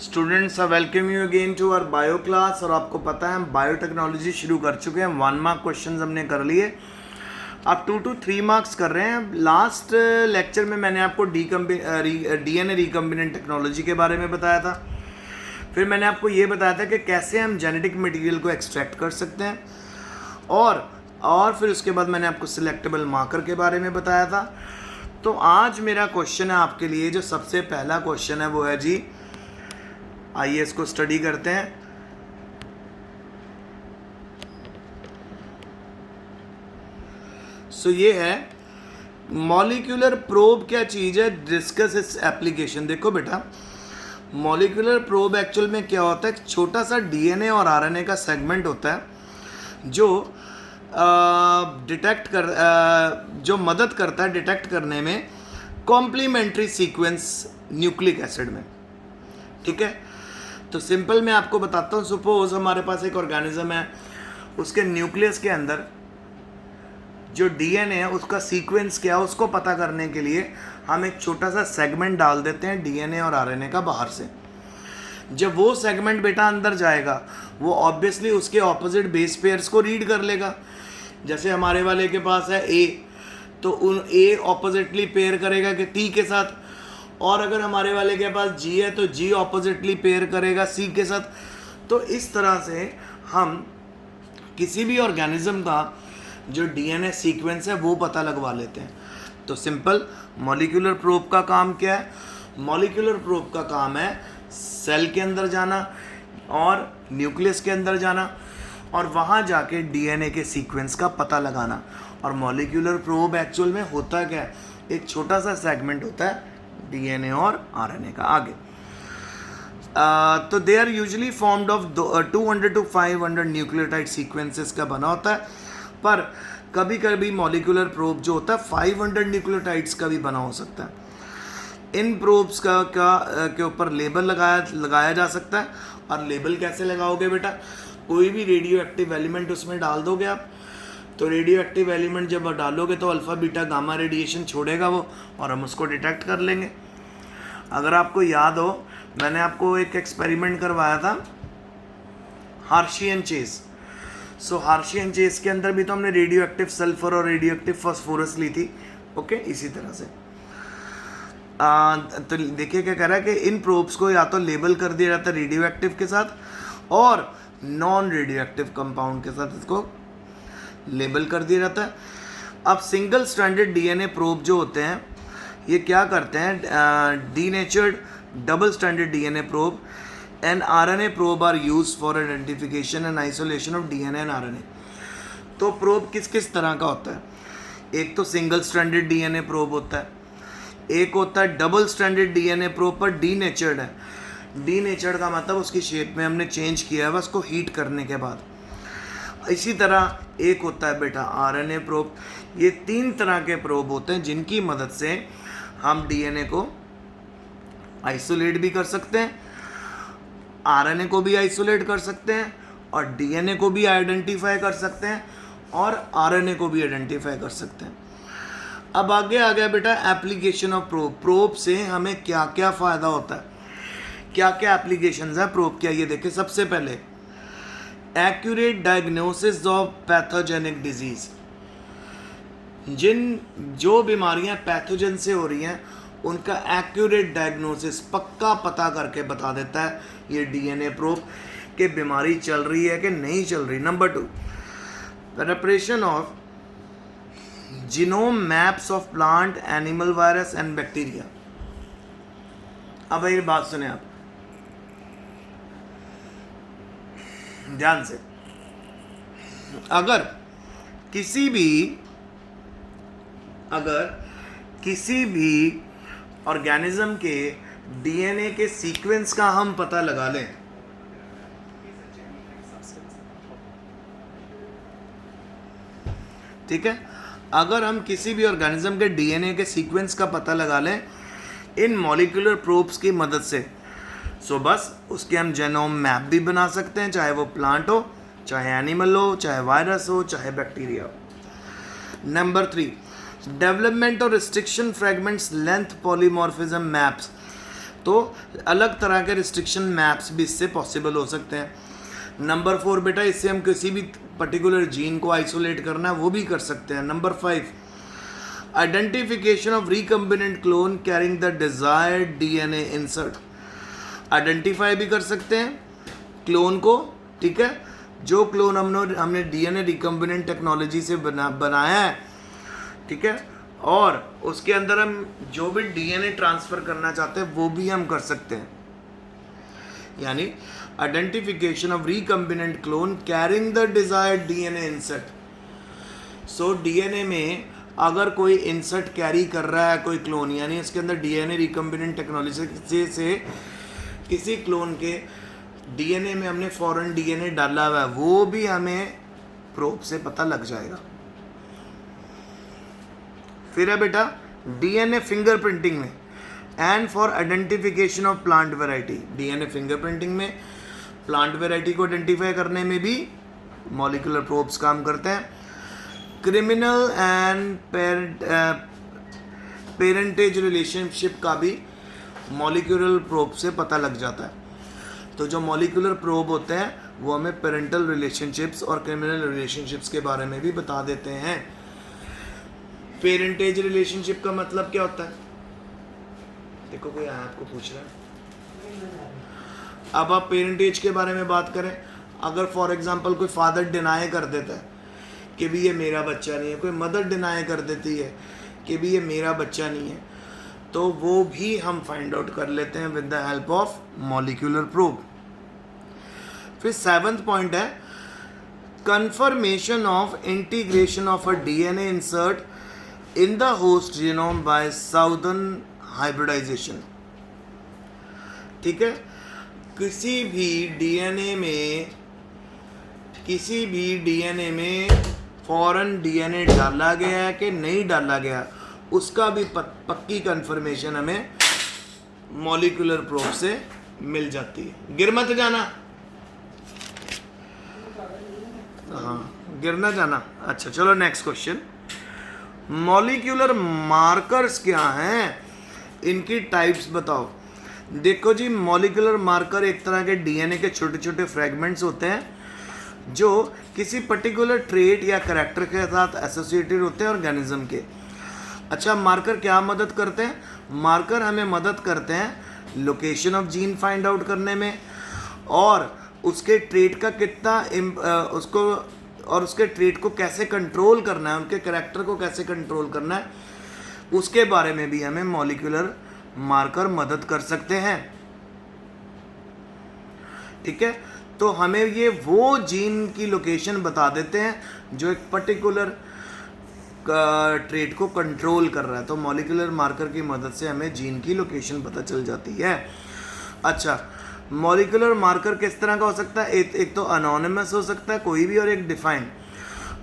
Students I welcome you again to our bio class. और आपको पता है हम बायोटेक्नोलॉजी शुरू कर चुके हैं। 1 मार्क क्वेश्चंस हमने कर लिए, अब 2 to 3 मार्क्स कर रहे हैं। लास्ट लेक्चर में मैंने आपको डीएनए रिकम्बिनेंट टेक्नोलॉजी के बारे में बताया था। फिर मैंने आपको ये बताया था कि कैसे हम जेनेटिक मटेरियल को एक्सट्रैक्ट कर सकते हैं, और फिर उसके बाद मैंने आपको सिलेक्टेबल मार्कर के बारे में बताया था। तो आज मेरा क्वेश्चन है आपके लिए, जो सबसे पहला क्वेश्चन है वो है जी, आइए इसको स्टडी करते हैं। सो ये है मॉलिक्यूलर प्रोब। क्या चीज़ है, डिस्कस इट्स एप्लीकेशन। देखो बेटा, मॉलिक्यूलर प्रोब एक्चुअल में क्या होता है, एक छोटा सा डीएनए और आरएनए का सेगमेंट होता है जो जो मदद करता है डिटेक्ट करने में कॉम्प्लीमेंट्री सीक्वेंस न्यूक्लिक एसिड में। ठीक है, तो सिंपल मैं आपको बताता हूँ। सपोज हमारे पास एक ऑर्गेनिज्म है, उसके न्यूक्लियस के अंदर जो डीएनए है उसका सीक्वेंस क्या है उसको पता करने के लिए हम एक छोटा सा सेगमेंट डाल देते हैं डीएनए और आरएनए का बाहर से। जब वो सेगमेंट बेटा अंदर जाएगा, वो ऑब्वियसली उसके ऑपोजिट बेस पेयर्स को रीड कर लेगा। जैसे हमारे वाले के पास है ए, तो उन ए ऑपोजिटली पेयर करेगा कि टी के साथ, और अगर हमारे वाले के पास जी है तो जी ऑपोजिटली पेयर करेगा सी के साथ। तो इस तरह से हम किसी भी ऑर्गेनिज्म का जो डीएनए सीक्वेंस है वो पता लगवा लेते हैं। तो सिंपल मॉलिक्यूलर प्रोब का काम क्या है? मॉलिक्यूलर प्रोब का काम है सेल के अंदर जाना और न्यूक्लियस के अंदर जाना और वहाँ जाके डीएनए के सीक्वेंस का पता लगाना। और मॉलिक्यूलर प्रोब एक्चुअल में होता क्या है, एक छोटा सा सेगमेंट होता है डीएनए और आरएनए का। आगे तो they are usually formed of 200 to 500 nucleotide sequences का बना होता है, पर कभी कभी मॉलिक्यूलर प्रोब जो होता है 500 न्यूक्लियोटाइड्स का भी बना हो सकता है। इन प्रोब्स के ऊपर लेबल लगाया जा सकता है। और लेबल कैसे लगाओगे बेटा, कोई भी रेडियो एक्टिव एलिमेंट उसमें डाल दोगे आप, तो रेडियो एक्टिव एलिमेंट जब डालोगे तो अल्फ़ा बीटा गामा रेडिएशन छोड़ेगा वो, और हम उसको डिटेक्ट कर लेंगे। अगर आपको याद हो, मैंने आपको एक एक्सपेरिमेंट करवाया था हार्शियन चेस। सो हार्शियन चेस के अंदर भी तो हमने रेडियो एक्टिव सल्फर और रेडियो एक्टिव फॉस्फोरस ली थी। ओके, इसी तरह से तो देखिए क्या कह रहा है कि इन प्रोब्स को या तो लेबल कर दिया जाता है रेडियो एक्टिव के साथ और नॉन रेडियो एक्टिव कंपाउंड के साथ इसको लेबल कर दिया जाता है। अब सिंगल स्ट्रैंडेड डीएनए प्रोब जो होते हैं ये क्या करते हैं, denatured double stranded DNA probe and RNA probe are used for identification and isolation of DNA and RNA. तो प्रोब किस किस तरह का होता है? एक तो सिंगल स्ट्रैंडेड डीएनए प्रोब होता है, एक होता है डबल स्ट्रैंडेड डीएनए प्रोब पर डीनेचर्ड है। डीनेचर्ड का मतलब उसकी शेप में हमने चेंज किया है बस को हीट करने के बाद। इसी तरह एक होता है बेटा आरएनए प्रोब। ये 3 तरह के प्रोब होते हैं जिनकी मदद से हम डीएनए को आइसोलेट भी कर सकते हैं, आरएनए को भी आइसोलेट कर सकते हैं, और डीएनए को भी आइडेंटिफाई कर सकते हैं, और आरएनए को भी आइडेंटिफाई कर सकते हैं। अब आगे आ गया बेटा एप्लीकेशन ऑफ प्रोब। प्रोब से हमें क्या क्या फ़ायदा होता है, क्या क्या एप्लीकेशंस है प्रोब क्या, ये देखिए। सबसे पहले accurate diagnosis of pathogenic disease. जो बीमारियां पैथोजन से हो रही हैं उनका एक्यूरेट डायग्नोसिस पक्का पता करके बता देता है ये डीएनए प्रोब कि बीमारी चल रही है कि नहीं चल रही। Number 2, preparation of genome maps of plant animal virus and bacteria. अब ये बात सुने आप ध्यान से। अगर किसी भी ऑर्गेनिज्म के डीएनए के सीक्वेंस का हम पता लगा लें, ठीक है, अगर हम किसी भी ऑर्गेनिज्म के डीएनए के सीक्वेंस का पता लगा लें इन मॉलिक्यूलर प्रोब्स की मदद से, सो बस उसके हम जेनोम मैप भी बना सकते हैं, चाहे वो प्लांट हो, चाहे एनिमल हो, चाहे वायरस हो, चाहे बैक्टीरिया हो। नंबर 3, डेवलपमेंट और restriction fragments length polymorphism maps. तो अलग तरह के रिस्ट्रिक्शन मैप्स भी इससे पॉसिबल हो सकते हैं। नंबर 4 बेटा, इससे हम किसी भी पर्टिकुलर जीन को आइसोलेट करना है वो भी कर सकते हैं। Number 5, identification of recombinant clone carrying the desired DNA insert. Identify भी कर सकते हैं क्लोन को, ठीक है, जो क्लोन हमने डीएनए रिकम्बिनेंट टेक्नोलॉजी से बनाया है, ठीक है, और उसके अंदर हम जो भी डीएनए ट्रांसफ़र करना चाहते हैं वो भी हम कर सकते हैं। यानी identification of recombinant clone carrying the desired DNA insert. So DNA में अगर कोई इंसर्ट कैरी कर रहा है कोई क्लोन, यानी इसके अंदर डीएनए रिकम्बिनेंट टेक्नोलॉजी से किसी क्लोन के डीएनए में हमने फॉरेन डीएनए डाला हुआ है, वो भी हमें प्रोब से पता लग जाएगा। फिर है बेटा डीएनए फिंगरप्रिंटिंग में and for identification of plant variety. DNA fingerprinting में प्लांट वैरायटी को आइडेंटिफाई करने में भी मॉलिक्यूलर प्रोब्स काम करते हैं। क्रिमिनल एंड पेरेंटेज रिलेशनशिप का भी मॉलिक्यूलर प्रोब से पता लग जाता है। तो जो मॉलिक्यूलर प्रोब होते हैं वो हमें पेरेंटल रिलेशनशिप्स और क्रिमिनल रिलेशनशिप्स के बारे में भी बता देते हैं। पेरेंटेज रिलेशनशिप का मतलब क्या होता है? देखो कोई आया आपको पूछ रहा है। अब आप पेरेंटेज के बारे में बात करें, अगर फॉर एग्जांपल कोई फादर डिनाई कर देता है कि भी ये मेरा बच्चा नहीं है, कोई मदर डिनाई कर देती है कि भी ये मेरा बच्चा नहीं है, तो वो भी हम फाइंड आउट कर लेते हैं with the help of molecular probe. फिर 7th पॉइंट है confirmation of integration of a DNA insert in the host genome by Southern hybridisation. ठीक है, किसी भी डीएनए में फॉरेन डीएनए डाला गया है कि नहीं डाला गया, उसका भी पक्की कंफर्मेशन हमें मॉलिक्यूलर प्रोब से मिल जाती है। गिर मत जाना, हाँ गिर ना जाना। अच्छा चलो नेक्स्ट क्वेश्चन, मॉलिक्यूलर मार्कर्स क्या हैं, इनकी टाइप्स बताओ। देखो जी, मॉलिक्यूलर मार्कर एक तरह के डीएनए के छोटे छोटे फ्रेगमेंट्स होते हैं जो किसी पर्टिकुलर ट्रेट या करैक्टर के साथ एसोसिएटेड होते हैं ऑर्गेनिज्म के। अच्छा, मार्कर क्या मदद करते हैं? मार्कर हमें मदद करते हैं location of gene find out करने में, और उसके ट्रेट का कितना उसके ट्रेट को कैसे कंट्रोल करना है, उनके करैक्टर को कैसे कंट्रोल करना है, उसके बारे में भी हमें मॉलिक्यूलर मार्कर मदद कर सकते हैं। ठीक है, तो हमें ये वो जीन की लोकेशन बता देते हैं जो एक पर्टिकुलर ट्रेट को कंट्रोल कर रहा है। तो मॉलिक्यूलर मार्कर की मदद से हमें जीन की लोकेशन पता चल जाती है। अच्छा, मॉलिक्यूलर मार्कर किस तरह का हो सकता है? एक तो अनोनिमस हो सकता है कोई भी, और एक डिफाइंड।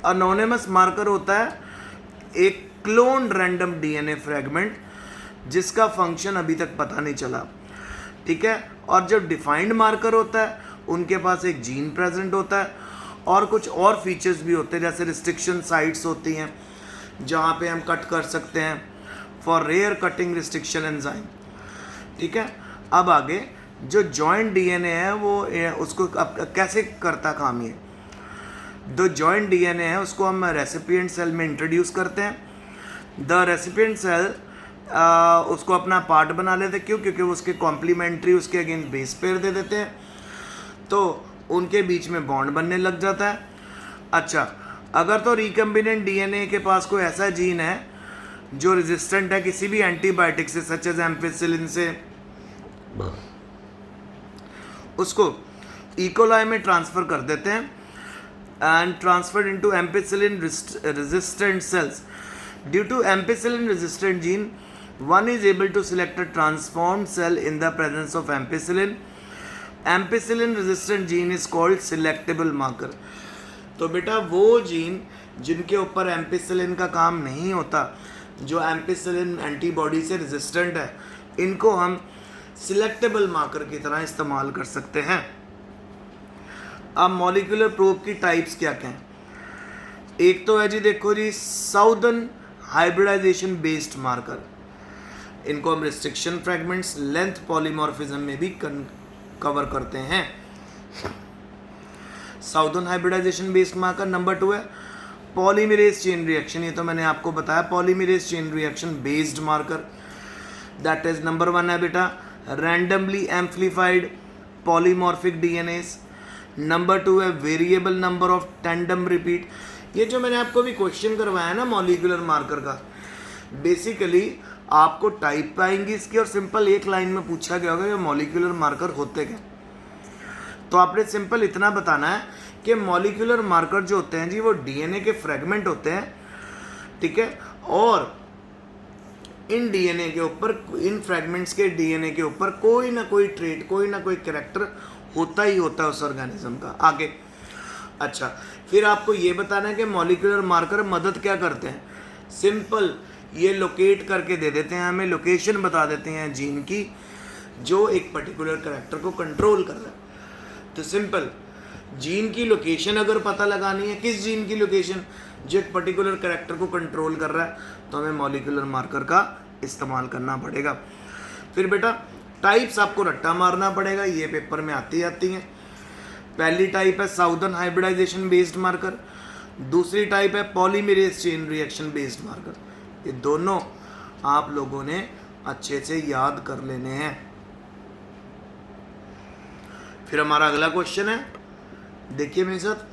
अनोनिमस मार्कर होता है एक क्लोन रैंडम डीएनए फ्रेगमेंट जिसका फंक्शन अभी तक पता नहीं चला। ठीक है, और जब डिफाइंड मार्कर होता है उनके पास एक जीन प्रेजेंट होता है और कुछ और फीचर्स भी होते हैं, जैसे रिस्ट्रिक्शन साइट्स होती हैं जहाँ पे हम कट कर सकते हैं for rare cutting restriction enzyme. ठीक है, अब आगे जो जॉइंट डीएनए है वो उसको कैसे करता काम ये? जो जॉइंट डीएनए है उसको हम रेसिपिएंट सेल में इंट्रोड्यूस करते हैं। द रेसिपिएंट सेल उसको अपना पार्ट बना लेते हैं। क्यों? क्योंकि उसके कॉम्प्लीमेंट्री उसके अगेंस्ट बेस पेयर दे देते हैं, तो उनके बीच में बॉन्ड बनने लग जाता है। अच्छा, अगर तो रिकम्बिनेंट डीएनए के पास कोई ऐसा जीन है जो रेजिस्टेंट है किसी भी एंटीबायोटिक से, सच एज एम्पिसिलिन से, उसको इकोलाई में ट्रांसफ़र कर देते हैं and transferred into ampicillin resistant cells. Due to ampicillin resistant gene, one is able to select a transformed cell in the presence of ampicillin. Ampicillin resistant gene is called selectable marker. तो बेटा वो gene जिनके ऊपर ampicillin का काम नहीं होता, जो एम्पिसिलिन एंटीबॉडी से रेजिस्टेंट है, इनको हम सिलेक्टेबल मार्कर की तरह इस्तेमाल कर सकते हैं। अब मॉलिक्यूलर प्रोब की टाइप्स क्या क्या हैं? एक तो है जी, देखो जी, साउदर्न हाइब्रिडाइजेशन बेस्ड मार्कर। इनको हम रिस्ट्रिक्शन फ्रेगमेंट्स, लेंथ पॉलीमॉर्फिज्म में भी कवर करते हैं। Southern hybridisation based marker number 2 है पॉलीमरेज चेन रिएक्शन। ये तो मैंने आपको बताया, polymerase chain reaction based marker, that is number 1 है बेटा randomly amplified polymorphic DNS. Number 2 है variable number of tandem repeat. ये जो मैंने आपको भी क्वेश्चन करवाया ना मॉलिक्यूलर मार्कर का, बेसिकली आपको टाइप पाएंगे इसकी और सिंपल एक लाइन में पूछा गया होगा ये मॉलिक्यूलर मार्कर होते क्या। तो आपने सिंपल इतना बताना है कि मॉलिक्यूलर मार्कर जो होते हैं जी वो डीएनए के फ्रेगमेंट होते हैं, ठीक है, और इन डीएनए के ऊपर, इन फ्रेगमेंट्स के डीएनए के ऊपर कोई ना कोई ट्रेट, कोई ना कोई कैरेक्टर होता ही होता है उस ऑर्गेनिज्म का। आगे अच्छा, फिर आपको ये बताना है कि मॉलिक्यूलर मार्कर मदद क्या करते हैं। सिंपल ये लोकेट करके दे देते हैं, हमें लोकेशन बता देते हैं जीन की जो एक पर्टिकुलर कैरेक्टर को कंट्रोल कर रहा है। तो सिंपल जीन की लोकेशन अगर पता लगानी है, किस जीन की लोकेशन जो एक पर्टिकुलर कैरेक्टर को कंट्रोल कर रहा है, तो हमें मॉलिक्यूलर मार्कर का इस्तेमाल करना पड़ेगा। फिर बेटा टाइप्स आपको रट्टा मारना पड़ेगा, ये पेपर में आती हैं। पहली टाइप है साउदर्न हाइब्रिडाइजेशन बेस्ड मार्कर, दूसरी टाइप है polymerase chain reaction based marker. ये दोनों आप लोगों ने अच्छे से याद कर लेने हैं। फिर हमारा अगला क्वेश्चन है, देखिए मेरे साथ,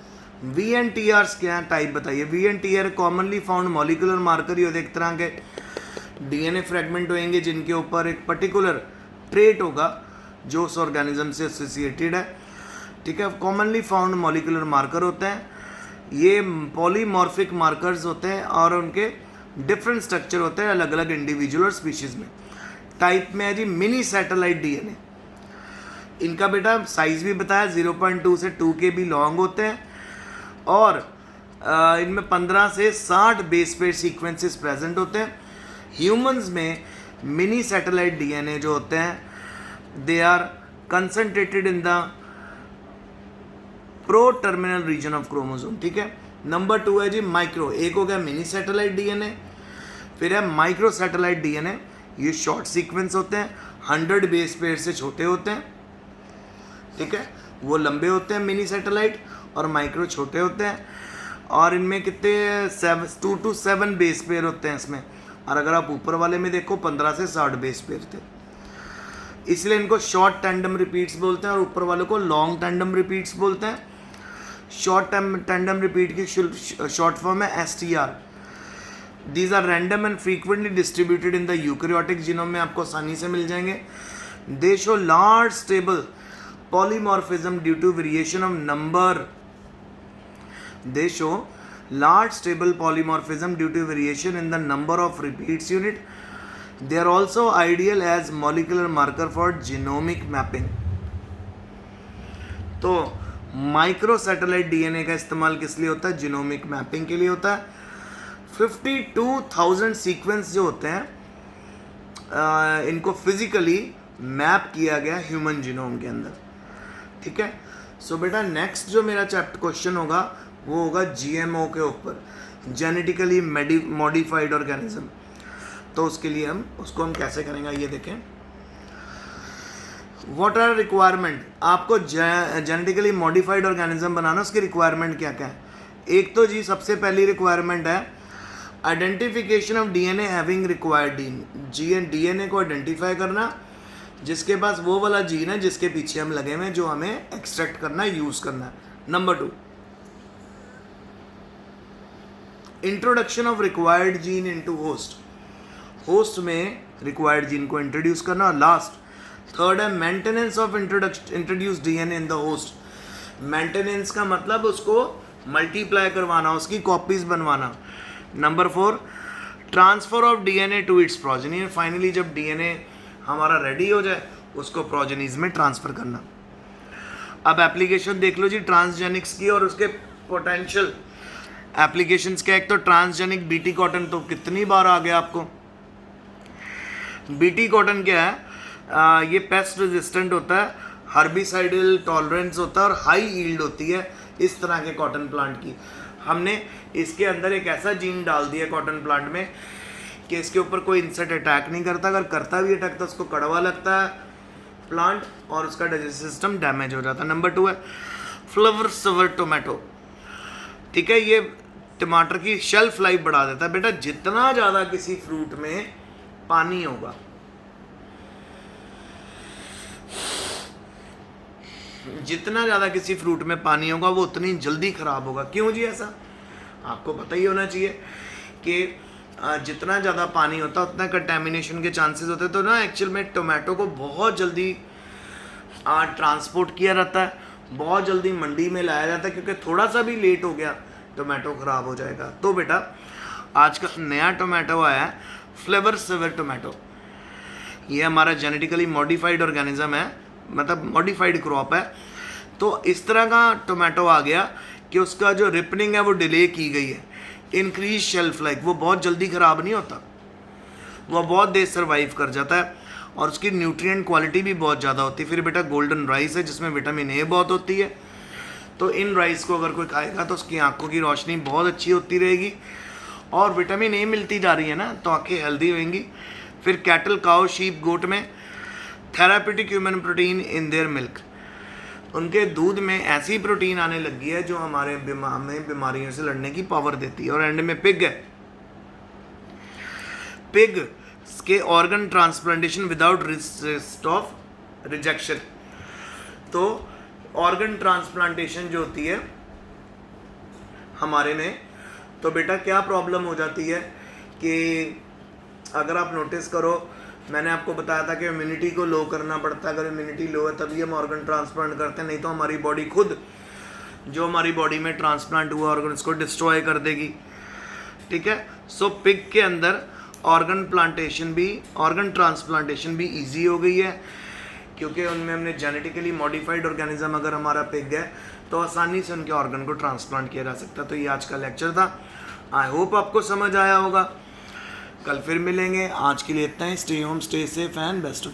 VNTRs क्या है, टाइप बताइए। VNTR commonly found molecular marker, ये एक तरह के डीएनए फ्रेगमेंट होंगे जिनके ऊपर एक पर्टिकुलर ट्रेट होगा जो उस ऑर्गेनिज्म से एसोसिएटेड है, ठीक है। कॉमनली फाउंड मॉलिक्यूलर मार्कर होते हैं, ये पॉलीमॉर्फिक मार्कर्स होते हैं और उनके डिफरेंट स्ट्रक्चर होते हैं अलग अलग इंडिविजुअल और स्पीशीज़ में। टाइप में है जी मिनी सैटेलाइट डीएनए। इनका बेटा साइज भी बताया 0.2 से 2 kb लॉन्ग होते हैं और इनमें 15 से 60 बेस पेयर सीक्वेंसेस प्रेजेंट होते हैं। ह्यूमंस में मिनी सैटेलाइट डीएनए जो होते हैं they are concentrated in the pro terminal region of chromosome, ठीक है। नंबर 2 है जी माइक्रो, एक हो गया मिनी सैटेलाइट डीएनए, फिर है माइक्रो सैटेलाइट डीएनए। ये शॉर्ट सीक्वेंस होते हैं, 100 बेस पेयर से छोटे होते हैं, ठीक है, वो लंबे होते हैं मिनी सैटेलाइट, और माइक्रो छोटे होते हैं। और इनमें कितने 2 to 7 बेस पेयर होते हैं इसमें, और अगर आप ऊपर वाले में देखो 15 से 60 बेस पेयर थे, इसलिए इनको शॉर्ट टैंडम रिपीट्स बोलते हैं और ऊपर वालों को लॉन्ग टैंडम रिपीट्स बोलते हैं। शॉर्ट टैंडम रिपीट की शॉर्ट फॉर्म है STR। These are random and frequently distributed in the eukaryotic genome में, आपको आसानी से मिल जाएंगे। They show large stable polymorphism due to variation of number. They show large stable polymorphism due to variation in the number of repeats unit. They are also ideal as molecular marker for genomic mapping. तो micro satellite DNA का इस्तेमाल किस लिए होता है? Genomic mapping के लिए होता है। 52,000 सीक्वेंस जो होते हैं इनको फिजिकली मैप किया गया ह्यूमन जीनोम के अंदर, ठीक है। सो बेटा नेक्स्ट जो मेरा चैप्टर क्वेश्चन होगा वो होगा GMO के ऊपर, जेनेटिकली मॉडिफाइड ऑर्गेनिज्म। तो उसके लिए हम कैसे करेंगे ये देखें। व्हाट आर रिक्वायरमेंट, आपको जेनेटिकली मॉडिफाइड ऑर्गेनिज्म बनाना, उसकी रिक्वायरमेंट क्या क्या है। एक तो जी सबसे पहली रिक्वायरमेंट है identification of DNA having required gene, DNA को आइडेंटिफाई करना जिसके पास वो वाला जीन है जिसके पीछे हम लगे हुए हैं, जो हमें एक्सट्रैक्ट करना है, यूज करना है। Number 2, introduction of required gene into host, host में रिक्वायर्ड जीन को इंट्रोड्यूस करना। और लास्ट थर्ड है maintenance of introduce DNA in the host. Maintenance का मतलब उसको मल्टीप्लाई करवाना, उसकी कॉपीज बनवाना। Number 4, transfer of DNA to its progeny. Finally जब डीएनए हमारा रेडी हो जाए उसको प्रोजेनीज में ट्रांसफर करना। अब एप्लीकेशन देख लो जी ट्रांसजेनिक्स की और उसके पोटेंशियल एप्लीकेशंस क्या। एक तो ट्रांसजेनिक बीटी कॉटन, तो कितनी बार आ गया आपको। बीटी कॉटन क्या है, ये पेस्ट रेजिस्टेंट होता है, हर्बिसाइडल टॉलरेंस होता है और हाई यील्ड होती है इस तरह के कॉटन प्लांट की। हमने इसके अंदर एक ऐसा जीन डाल दिया कॉटन प्लांट में कि इसके ऊपर कोई इंसेक्ट अटैक नहीं करता, अगर करता भी अटैक तो उसको कड़वा लगता है प्लांट और उसका डाइजेस्टिव सिस्टम डैमेज हो जाता है। नंबर 2 है फ्लेवर सवर टोमेटो। ठीक है, ये टमाटर की शेल्फ लाइफ बढ़ा देता है। बेटा जितना ज़्यादा किसी फ्रूट में पानी होगा, जितना ज़्यादा किसी फ्रूट में पानी होगा वो उतनी जल्दी ख़राब होगा। क्यों जी? ऐसा आपको पता ही होना चाहिए कि जितना ज़्यादा पानी होता है उतना कंटेमिनेशन के चांसेस होते हैं। तो ना एक्चुअल में टोमेटो को बहुत जल्दी ट्रांसपोर्ट किया जाता है, बहुत जल्दी मंडी में लाया जाता है, क्योंकि थोड़ा सा भी लेट हो गया टोमेटो ख़राब हो जाएगा। तो बेटा आज का नया टोमेटो आया है फ्लेवर सवर टोमेटो। ये हमारा जेनेटिकली मॉडिफाइड ऑर्गेनिज्म है, मतलब मॉडिफाइड क्रॉप है। तो इस तरह का टोमेटो आ गया कि उसका जो रिपनिंग है वो डिले की गई है, इंक्रीज शेल्फ लाइफ, वो बहुत जल्दी ख़राब नहीं होता, वो बहुत देर सर्वाइव कर जाता है और उसकी न्यूट्रिएंट क्वालिटी भी बहुत ज़्यादा होती है। फिर बेटा गोल्डन राइस है जिसमें विटामिन ए बहुत होती है, तो इन राइस को अगर कोई खाएगा तो उसकी आंखों की रोशनी बहुत अच्छी होती रहेगी और विटामिन ए मिलती जा रही है ना, तो आंखें हेल्दी होंगी। फिर कैटल, काउ, शीप, गोट में therapeutic human protein in their milk, उनके दूध में ऐसी प्रोटीन आने लगी है जो हमें बीमारियों से लड़ने की पावर देती है। और एंड में पिग है, पिग के organ transplantation without risk of rejection. तो ऑर्गन ट्रांसप्लांटेशन जो होती है हमारे में, तो बेटा क्या प्रॉब्लम हो जाती है कि अगर आप नोटिस करो, मैंने आपको बताया था कि इम्यूनिटी को लो करना पड़ता है। अगर इम्यूनिटी लो है तभी हम ऑर्गन ट्रांसप्लांट करते हैं, नहीं तो हमारी बॉडी खुद जो हमारी बॉडी में ट्रांसप्लांट हुआ ऑर्गन उसको डिस्ट्रॉय कर देगी। ठीक है, सो पिग के अंदर ऑर्गन ट्रांसप्लांटेशन भी ईजी हो गई है, क्योंकि उनमें हमने जेनेटिकली मॉडिफाइड ऑर्गेनिज्म अगर हमारा पिग है तो आसानी से उनके ऑर्गन को ट्रांसप्लांट किया जा सकता है। तो ये आज का लेक्चर था, आई होप आपको समझ आया होगा। कल फिर मिलेंगे, आज के लिए इतना ही। Stay home, stay safe and best of luck.